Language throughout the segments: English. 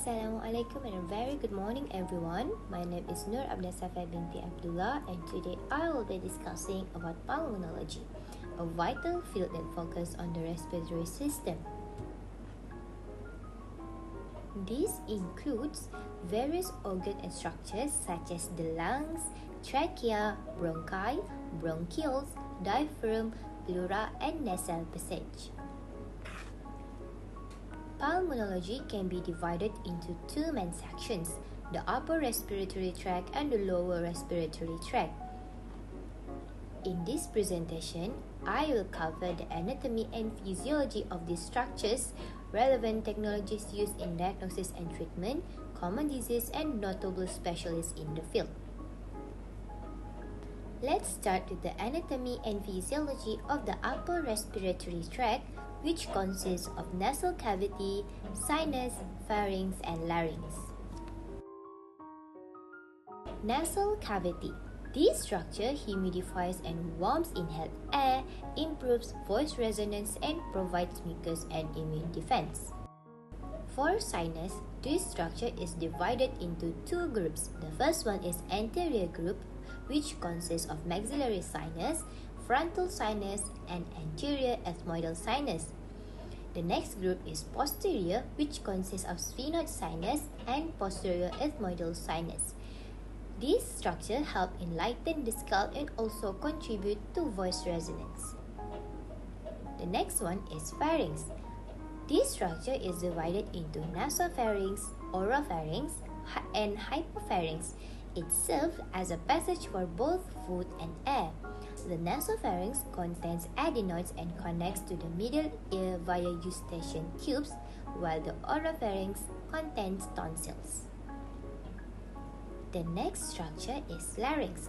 Assalamualaikum and a very good morning everyone. My name is NOUR binti ABDULLAH, and today I will be discussing about pulmonology, a vital field that focuses on the respiratory system. This includes various organs and structures such as the lungs, trachea, bronchi, bronchioles, diaphragm, pleura, and nasal passage. Pulmonology can be divided into two main sections, the upper respiratory tract and the lower respiratory tract. In this presentation, I will cover the anatomy and physiology of these structures, relevant technologies used in diagnosis and treatment, common disease, and notable specialists in the field. Let's start with the anatomy and physiology of the upper respiratory tract, which consists of nasal cavity, sinus, pharynx, and larynx. Nasal cavity. This structure humidifies and warms inhaled air, improves voice resonance, and provides mucus and immune defense. For sinus, this structure is divided into two groups. The first one is anterior group, which consists of maxillary sinus, frontal sinus, and anterior ethmoidal sinus. The next group is posterior, which consists of sphenoid sinus and posterior ethmoidal sinus. This structure helps enlighten the skull and also contribute to voice resonance. The next one is pharynx. This structure is divided into nasopharynx, oropharynx, and hypopharynx. It serves as a passage for both food and air. The nasopharynx contains adenoids and connects to the middle ear via eustachian tubes, while the oropharynx contains tonsils. The next structure is larynx.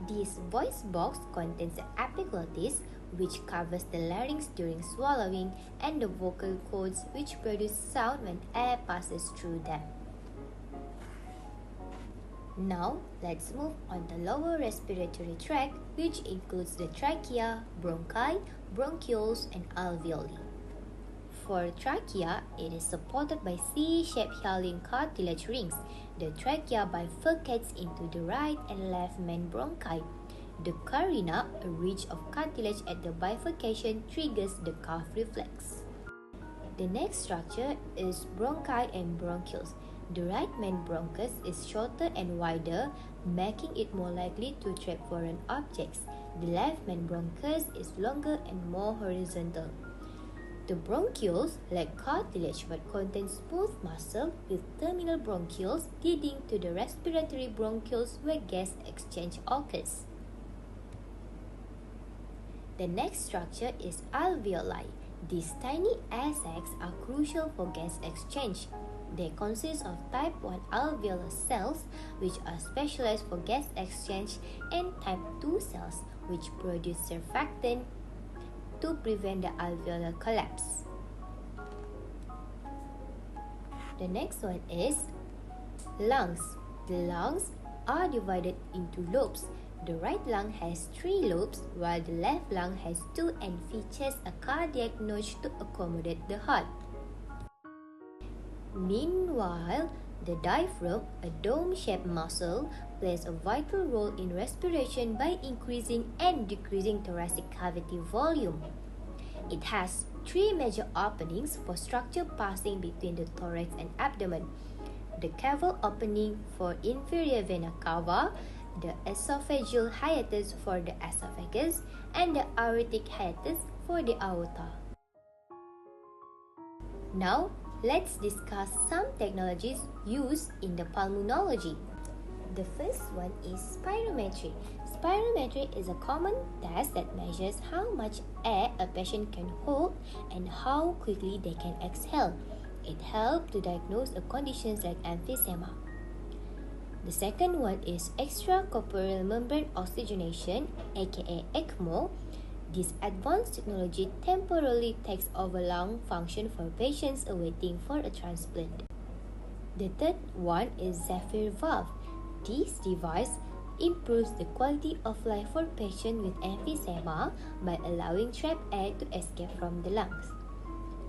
This voice box contains the epiglottis, which covers the larynx during swallowing, and the vocal cords, which produce sound when air passes through them. Now, let's move on to the lower respiratory tract, which includes the trachea, bronchi, bronchioles, and alveoli. For trachea, it is supported by C-shaped hyaline cartilage rings. The trachea bifurcates into the right and left main bronchi. The carina, a ridge of cartilage at the bifurcation, triggers the cough reflex. The next structure is bronchi and bronchioles. The right main bronchus is shorter and wider, making it more likely to trap foreign objects. The left main bronchus is longer and more horizontal. The bronchioles lack cartilage but contain smooth muscle with terminal bronchioles leading to the respiratory bronchioles where gas exchange occurs. The next structure is alveoli. These tiny air sacs are crucial for gas exchange. They consist of type 1 alveolar cells, which are specialized for gas exchange, and type 2 cells, which produce surfactant to prevent the alveolar collapse. The next one is lungs. The lungs are divided into lobes. The right lung has 3 lobes, while the left lung has 2 and features a cardiac notch to accommodate the heart. Meanwhile, the diaphragm, a dome-shaped muscle, plays a vital role in respiration by increasing and decreasing thoracic cavity volume. It has 3 major openings for structure passing between the thorax and abdomen: the caval opening for inferior vena cava, the esophageal hiatus for the esophagus, and the aortic hiatus for the aorta. Now, let's discuss some technologies used in the pulmonology. The first one is spirometry. Spirometry is a common test that measures how much air a patient can hold and how quickly they can exhale. It helps to diagnose conditions like emphysema. The second one is extracorporeal membrane oxygenation, aka ECMO. This advanced technology temporarily takes over lung function for patients awaiting for a transplant. The third one is Zephyr valve. This device improves the quality of life for patients with emphysema by allowing trapped air to escape from the lungs.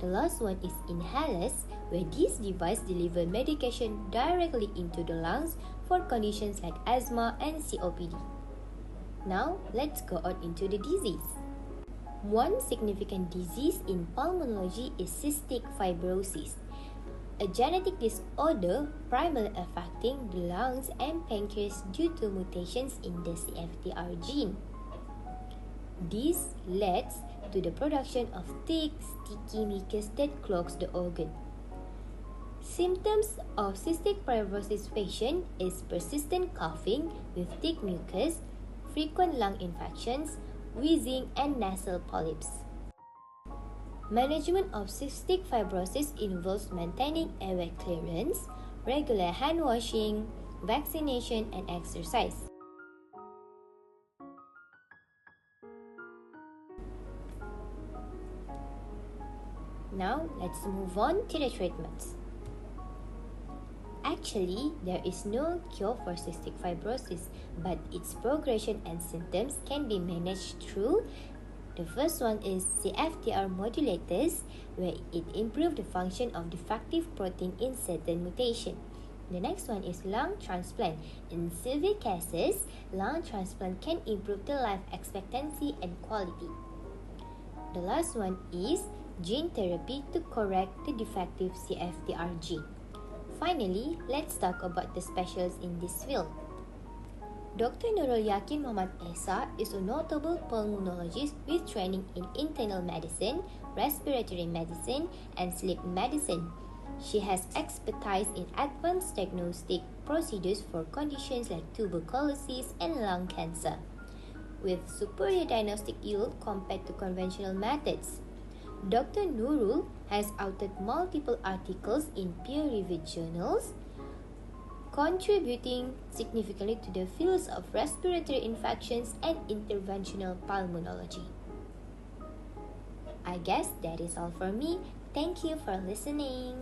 The last one is inhalers, where this device delivers medication directly into the lungs for conditions like asthma and COPD. Now, let's go on into the disease. One significant disease in pulmonology is cystic fibrosis, a genetic disorder primarily affecting the lungs and pancreas due to mutations in the CFTR gene. This leads to the production of thick, sticky mucus that clogs the organ. Symptoms of cystic fibrosis patient is persistent coughing with thick mucus, frequent lung infections, wheezing, and nasal polyps. Management of cystic fibrosis involves maintaining airway clearance, regular hand washing, vaccination, and exercise. Now, let's move on to the treatments. Actually, there is no cure for cystic fibrosis, but its progression and symptoms can be managed through. The first one is CFTR modulators, where it improves the function of defective protein in certain mutation. The next one is lung transplant. In severe cases, lung transplant can improve the life expectancy and quality. The last one is gene therapy to correct the defective CFTR gene. Finally, let's talk about the specialists in this field. Dr. Nurul Yakin Muhammad Esa is a notable pulmonologist with training in internal medicine, respiratory medicine, and sleep medicine. She has expertise in advanced diagnostic procedures for conditions like tuberculosis and lung cancer, with superior diagnostic yield compared to conventional methods. Dr. Nurul has authored multiple articles in peer-reviewed journals, contributing significantly to the fields of respiratory infections and interventional pulmonology. I guess that is all for me. Thank you for listening.